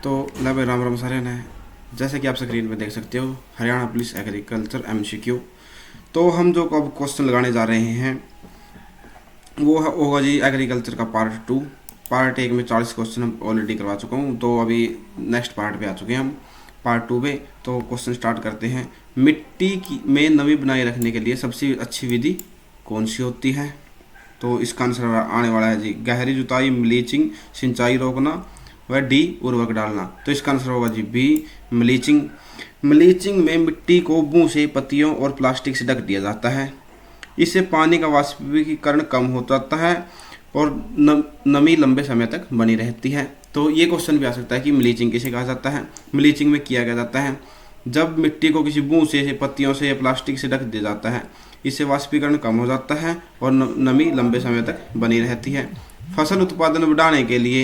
तो लव राम राम सारे ने, जैसे कि आप स्क्रीन पे देख सकते हो हरियाणा पुलिस एग्रीकल्चर एमसीक्यू। तो हम जो अब क्वेश्चन लगाने जा रहे हैं वो होगा जी एग्रीकल्चर का पार्ट टू। पार्ट एक में 40 क्वेश्चन हम ऑलरेडी करवा चुका हूँ, तो अभी नेक्स्ट पार्ट पे आ चुके हैं हम पार्ट टू पे। तो क्वेश्चन स्टार्ट करते हैं। मिट्टी की में नमी बनाए रखने के लिए सबसे अच्छी विधि कौन सी होती है? तो इसका आंसर आने वाला है जी गहरी जुताई, मलीचिंग, सिंचाई रोकना व डी उर्वरक डालना। तो इसका आंसर होगा जी बी मलीचिंग। मलीचिंग में मिट्टी को बूं से, पत्तियों और प्लास्टिक से ढक दिया जाता है। इससे पानी का वाष्पीकरण कम हो जाता है और नमी लंबे समय तक बनी रहती है। तो ये क्वेश्चन भी आ सकता है कि मलीचिंग किसे कहा जाता है। मलीचिंग में किया जाता है जब मिट्टी को किसी बूंद से, पत्तियों से या प्लास्टिक से ढक दिया जाता है। इससे वाष्पीकरण कम हो जाता है और नमी लंबे समय तक बनी रहती है। फसल उत्पादन बढ़ाने के लिए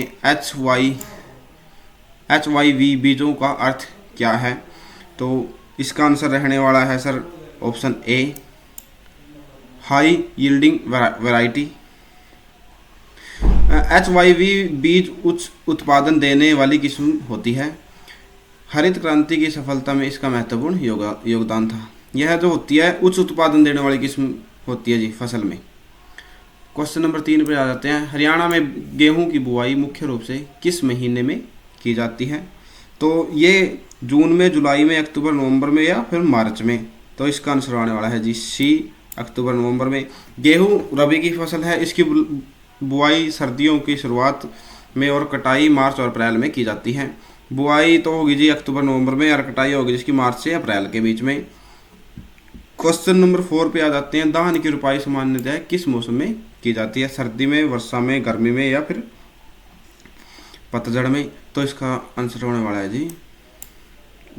HYV बीजों का अर्थ क्या है? तो इसका आंसर रहने वाला है sir option A high yielding variety. HYV बीज उच्च उत्पादन देने वाली किस्म होती है। हरित क्रांति की सफलता में इसका महत्वपूर्ण योगदान था। यह जो होती है उच्च उत्पादन देने वाली किस्म होती है जी फसल में। क्वेश्चन नंबर 3 पे आ जाते हैं। हरियाणा में गेहूं की बुआई मुख्य रूप से किस महीने में की जाती है? तो ये जून में, जुलाई में, अक्टूबर नवंबर में या फिर मार्च में। तो इसका आंसर आने वाला है जी सी अक्टूबर नवंबर में। गेहूं रबी की फसल है। इसकी बुआई सर्दियों की शुरुआत में और कटाई मार्च और अप्रैल में की जाती है। बुआई तो होगी जी अक्टूबर नवंबर में और कटाई होगी जिसकी मार्च से अप्रैल के बीच में। क्वेश्चन नंबर 4 पे आ जाते हैं। धान की रुपाई सामान्यतः किस मौसम में की जाती है? सर्दी में, वर्षा में, गर्मी में या फिर पतझड़ में। तो इसका आंसर होने वाला है जी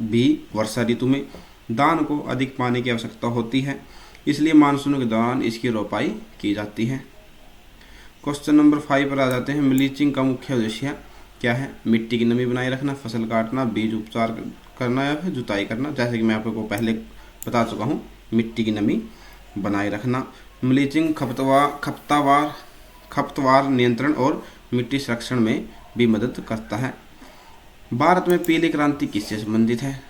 बी वर्षा ऋतु में। धान को अधिक पानी की आवश्यकता होती है, इसलिए मानसून के दौरान इसकी रोपाई की जाती है। क्वेश्चन नंबर 5 पर आ जाते हैं। ब्लीचिंग का मुख्य उद्देश्य क्या है? मिट्टी की नमी बनाए रखना, फसल काटना, बीज उपचार करना या फिर जुताई करना। जैसे कि मैं आपको पहले बता चुका हूँ, मिट्टी की नमी बनाए रखना। ब्लीचिंग खपतवार नियंत्रण और मिट्टी संरक्षण में भी मदद करता है। भारत में पीली क्रांति किससे संबंधित है?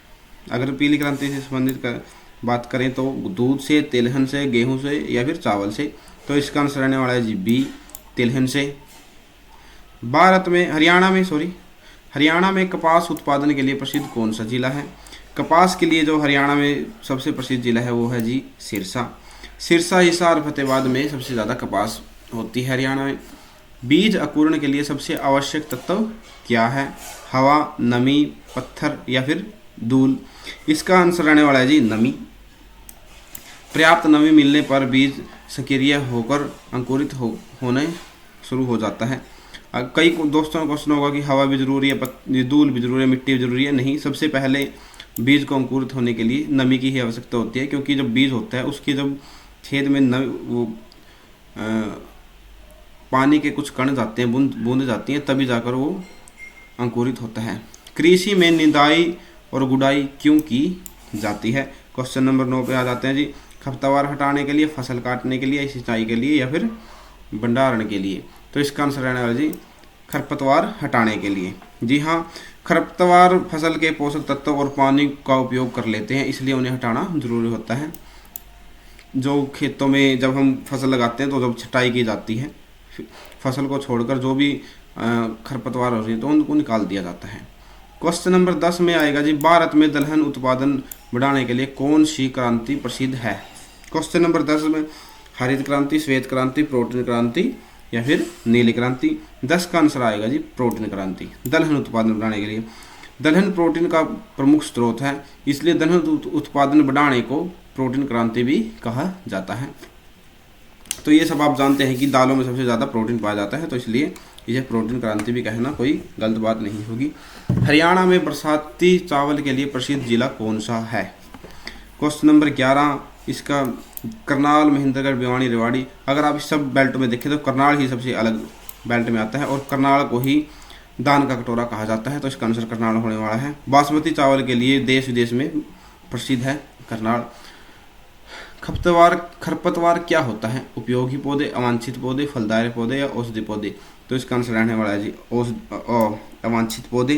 अगर पीली क्रांति से संबंधित बात करें तो दूध से, तिलहन से, गेहूं से या फिर चावल से। तो इसका आंसर रहने वाला है जी बी तिलहन से। हरियाणा में कपास उत्पादन के लिए प्रसिद्ध कौन सा जिला है? कपास के लिए जो हरियाणा में सबसे प्रसिद्ध जिला है वो है जी सिरसा। सिरसा, हिसार, फतेहाबाद में सबसे ज़्यादा कपास होती है हरियाणा में। बीज अंकुरण के लिए सबसे आवश्यक तत्व क्या है? हवा, नमी, पत्थर या फिर धूल। इसका आंसर रहने वाला है जी नमी। पर्याप्त नमी मिलने पर बीज सक्रिय होकर अंकुरित होने शुरू हो जाता है। कई दोस्तों का क्वेश्चन होगा कि हवा भी जरूरी है, धूल भी जरूरी है, मिट्टी भी जरूरी है। नहीं, सबसे पहले बीज को अंकुरित होने के लिए नमी की ही आवश्यकता होती है, क्योंकि जब बीज होता है उसके जब छेद में पानी के कुछ कण जाते हैं, बूंद जाती हैं, तभी जाकर वो अंकुरित होता है। कृषि में निदाई और गुड़ाई क्यों की जाती है? क्वेश्चन नंबर 9 पे आ जाते हैं जी। खरपतवार हटाने के लिए, फसल काटने के लिए, सिंचाई के लिए या फिर भंडारण के लिए। तो इसका आंसर रहने वाला जी खरपतवार हटाने के लिए। जी हाँ, खरपतवार फसल के पोषक तत्व और पानी का उपयोग कर लेते हैं, इसलिए उन्हें हटाना जरूरी होता है। जो खेतों में जब हम फसल लगाते हैं तो जब छटाई की जाती है, फसल को छोड़कर जो भी खरपतवार हो रही है तो उनको निकाल दिया जाता है। क्वेश्चन नंबर 10 में आएगा जी। भारत में दलहन उत्पादन बढ़ाने के लिए कौन सी क्रांति प्रसिद्ध है? क्वेश्चन नंबर 10 में हरित क्रांति, श्वेत क्रांति, प्रोटीन क्रांति या फिर नीली क्रांति। 10 का आंसर आएगा जी प्रोटीन क्रांति। दलहन उत्पादन बढ़ाने के लिए दलहन प्रोटीन का प्रमुख स्रोत है, इसलिए दलहन उत्पादन बढ़ाने को प्रोटीन क्रांति भी कहा जाता है। तो ये सब आप जानते हैं कि दालों में सबसे ज़्यादा प्रोटीन पाया जाता है, तो इसलिए इसे प्रोटीन क्रांति भी कहना कोई गलत बात नहीं होगी। हरियाणा में बरसाती चावल के लिए प्रसिद्ध जिला कौन सा है? क्वेश्चन नंबर 11 इसका करनाल, महेंद्रगढ़, भिवानी, रेवाड़ी। अगर आप इस सब बेल्ट में देखें तो करनाल ही सबसे अलग बेल्ट में आता है और करनाल को ही दान का कटोरा कहा जाता है, तो इसका आंसर करनाल होने वाला है। बासमती चावल के लिए देश विदेश में प्रसिद्ध है करनाल। खरपतवार क्या होता है? उपयोगी पौधे, अवांछित पौधे, फलदार पौधे या औषधि पौधे। तो इसका आंसर रहने वाला है जी अवांछित पौधे।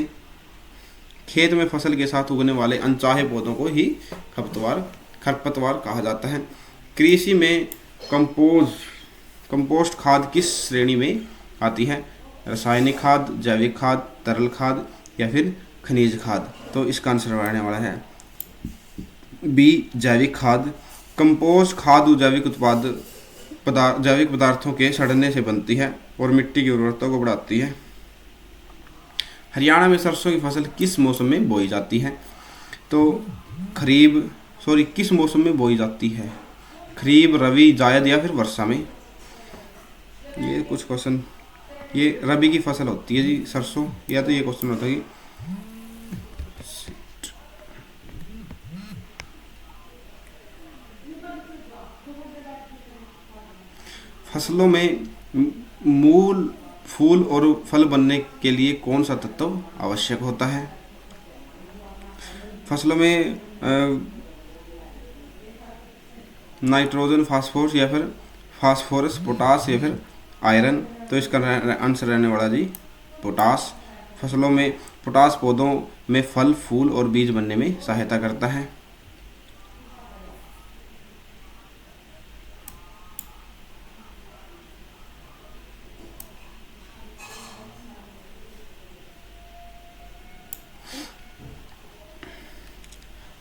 खेत में फसल के साथ उगने वाले अनचाहे पौधों को ही खरपतवार कहा जाता है। कृषि में कंपोस्ट खाद किस श्रेणी में आती है? रासायनिक खाद, जैविक खाद, तरल खाद या फिर खनिज खाद? तो इसका आंसर रहने वाला है बी, जैविक खाद। कंपोस्ट खाद जैविक पदार्थों के सड़ने से बनती है और मिट्टी की उर्वरता को बढ़ाती है। हरियाणा में सरसों की फसल किस मौसम में बोई जाती है? तो किस मौसम में बोई जाती है? खरीफ, रबी, जायद या फिर वर्षा में? ये कुछ क्वेश्चन, ये रबी की फसल होती है जी सरसों, या तो ये क्वेश्चन होता है कि फसलों में मूल, फूल और फल बनने के लिए कौन सा तत्व आवश्यक होता है? फसलों में नाइट्रोजन, फास्फोरस या फिर फास्फोरस, पोटास या फिर आयरन? तो इसका आंसर रहने वाला जी पोटास। फसलों में पोटास पौधों में फल, फूल और बीज बनने में सहायता करता है।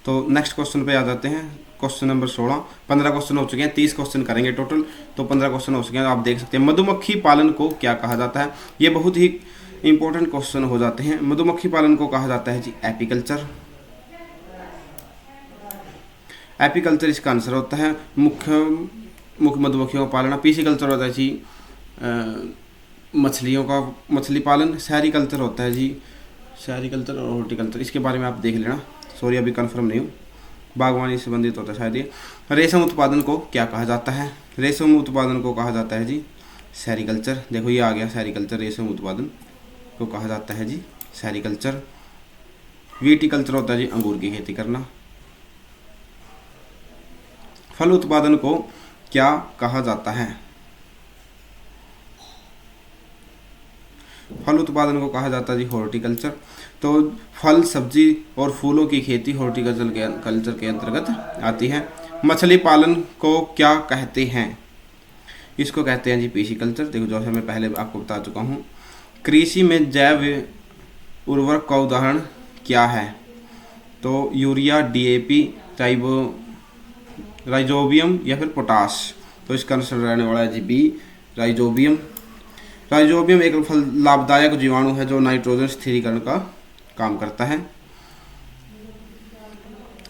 तो नेक्स्ट क्वेश्चन पे आ जाते हैं। Question number 16। 15 क्वेश्चन हो चुके हैं, 30 क्वेश्चन करेंगे टोटल, तो 15 क्वेश्चन हो चुके हैं। आप देख सकते हैं मधुमक्खी पालन को क्या कहा जाता है? ये बहुत ही इंपॉर्टेंट क्वेश्चन हो जाते हैं। मधुमक्खी पालन को कहा जाता है जी एपीकल्चर। एपीकल्चर इसका आंसर होता है। मुख्य मधुमक्खियों का पालना। पीसीकल्चर होता है जी मछलियों का मछली पालन। सेरिकल्चर होता है जी सेरिकल्चर और हॉर्टिकल्चर, इसके बारे में आप देख लेना, सॉरी अभी कंफर्म नहीं हूँ। बागवानी से संबंधित होता है शायद ये। रेशम उत्पादन को क्या कहा जाता है? रेशम उत्पादन को कहा जाता है जी सेरिकल्चर। देखो ये आ गया सेरिकल्चर, रेशम उत्पादन को कहा जाता है जी सेरिकल्चर। विटीकल्चर होता है जी अंगूर की खेती करना। फल उत्पादन को क्या कहा जाता है? फल उत्पादन को कहा जाता है जी हॉर्टिकल्चर। तो फल, सब्जी और फूलों की खेती हॉर्टिकल्चर के अंतर्गत आती है। मछली पालन को क्या कहते हैं? इसको कहते हैं जी पीसीकल्चर। देखो जैसे मैं पहले आपको बता चुका हूँ। कृषि में जैव उर्वरक का उदाहरण क्या है? तो यूरिया, डीएपी, राइजोबियम या फिर पोटाश? तो इसका आंसर रहने वाला है जी बी, राइजोबियम। राइजोबियम एक लाभदायक जीवाणु है जो नाइट्रोजन स्थिरीकरण का काम करता है।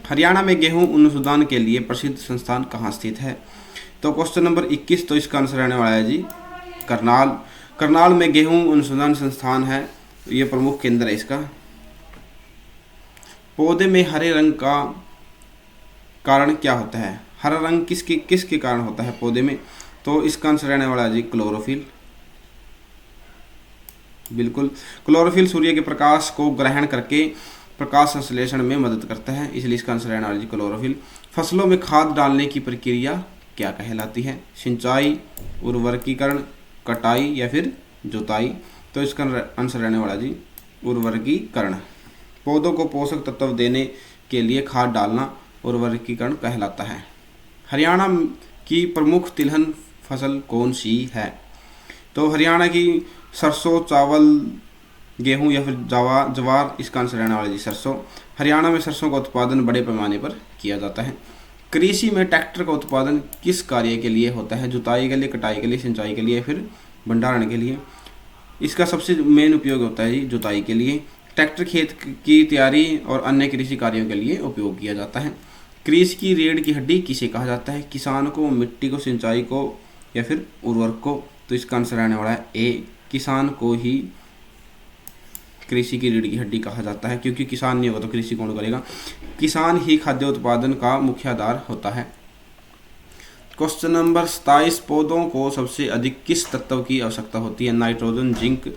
हरियाणा में गेहूं अनुसंधान के लिए प्रसिद्ध संस्थान कहाँ स्थित है? तो क्वेश्चन नंबर 21, तो इसका आंसर रहने वाला है जी करनाल। करनाल में गेहूं अनुसंधान संस्थान है, ये प्रमुख केंद्र है इसका। पौधे में हरे रंग का कारण क्या होता है? हरा रंग किसके कारण होता है पौधे में? तो इसका आंसर रहने वाला है जी क्लोरोफिल। बिल्कुल, क्लोरोफिल सूर्य के प्रकाश को ग्रहण करके प्रकाश संश्लेषण में मदद करता है, इसलिए इसका आंसर रहने वाला जी क्लोरोफिल। फसलों में खाद डालने की प्रक्रिया क्या कहलाती है? सिंचाई, उर्वरकीकरण, कटाई या फिर जुताई? तो इसका आंसर रहने वाला जी उर्वरकीकरण। पौधों को पोषक तत्व देने के लिए खाद डालना उर्वरकीकरण कहलाता है। हरियाणा की प्रमुख तिलहन फसल कौन सी है? तो हरियाणा की सरसों, चावल, गेहूं या फिर जवार? इसका आंसर रहने वाला जी सरसों। हरियाणा में सरसों का उत्पादन बड़े पैमाने पर किया जाता है। कृषि में ट्रैक्टर का उत्पादन किस कार्य के लिए होता है? जुताई के लिए, कटाई के लिए, सिंचाई के लिए, फिर भंडारण के लिए? इसका सबसे मेन उपयोग होता है जी जुताई के लिए। ट्रैक्टर खेत की तैयारी और अन्य कृषि कार्यों के लिए उपयोग किया जाता है। कृषि की रीढ़ की हड्डी किसे कहा जाता है? किसान को, मिट्टी को, सिंचाई को या फिर उर्वरक को? तो इसका आंसर रहने वाला है ए, किसान को ही कृषि की रीढ़ की हड्डी कहा जाता है, क्योंकि किसान नहीं होगा तो कृषि कौन करेगा? किसान ही खाद्य उत्पादन का मुख्य आधार होता है। Question number 27। पौधों को सबसे अधिक किस तत्व की आवश्यकता होती है? नाइट्रोजन, जिंक,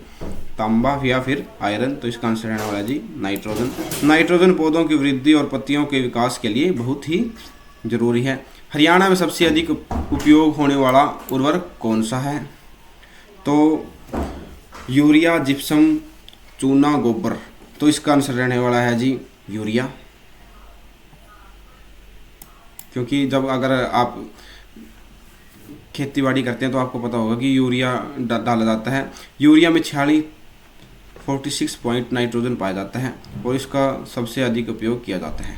तांबा या फिर आयरन? तो इसका आंसर रहने वाला है जी नाइट्रोजन। नाइट्रोजन पौधों की वृद्धि और पत्तियों के विकास के लिए बहुत ही जरूरी है। हरियाणा में सबसे अधिक उपयोग होने वाला उर्वरक कौन सा है? तो यूरिया, जिप्सम, चूना, गोबर? तो इसका आंसर रहने वाला है जी यूरिया, क्योंकि जब अगर आप खेती बाड़ी करते हैं तो आपको पता होगा कि यूरिया डाला जाता है। यूरिया में 46 पॉइंट नाइट्रोजन पाया जाता है और इसका सबसे अधिक उपयोग किया जाता है।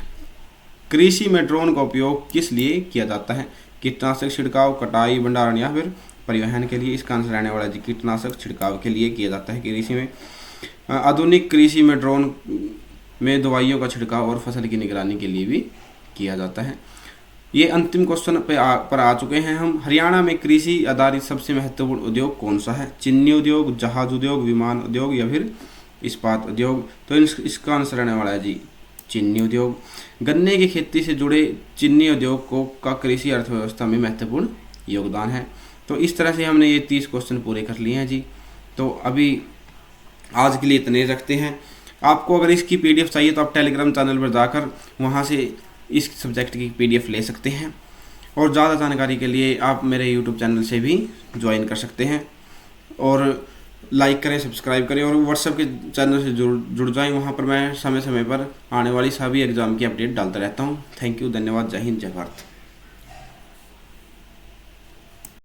कृषि में ड्रोन का उपयोग किस लिए किया जाता है? कीटनाशक छिड़काव, कटाई, भंडारण या फिर परिवहन के लिए? इसका आंसर रहने वाला है कीटनाशक छिड़काव के लिए किया जाता है कृषि में। आधुनिक कृषि में ड्रोन में दवाइयों का छिड़काव और फसल की निगरानी के लिए भी किया जाता है। ये अंतिम क्वेश्चन पर आ चुके हैं हम। हरियाणा में कृषि आधारित सबसे महत्वपूर्ण उद्योग कौन सा है? चीनी उद्योग, जहाज उद्योग, विमान उद्योग या फिर इस्पात उद्योग? तो इसका आंसर रहने वाला है जी चीनी उद्योग। गन्ने की खेती से जुड़े चीनी उद्योग का कृषि अर्थव्यवस्था में महत्वपूर्ण योगदान है। तो इस तरह से हमने ये 30 क्वेश्चन पूरे कर लिए हैं जी। तो अभी आज के लिए इतने रखते हैं। आपको अगर इसकी PDF चाहिए तो आप टेलीग्राम चैनल पर जाकर वहाँ से इस सब्जेक्ट की PDF ले सकते हैं, और ज़्यादा जानकारी के लिए आप मेरे YouTube चैनल से भी ज्वाइन कर सकते हैं। और लाइक करें, सब्सक्राइब करें और व्हाट्सएप के चैनल से जुड़ जाएं। वहाँ पर मैं समय समय पर आने वाली सभी एग्ज़ाम की अपडेट डालता रहता हूँ। थैंक यू, धन्यवाद, जय हिंद, जय भारत।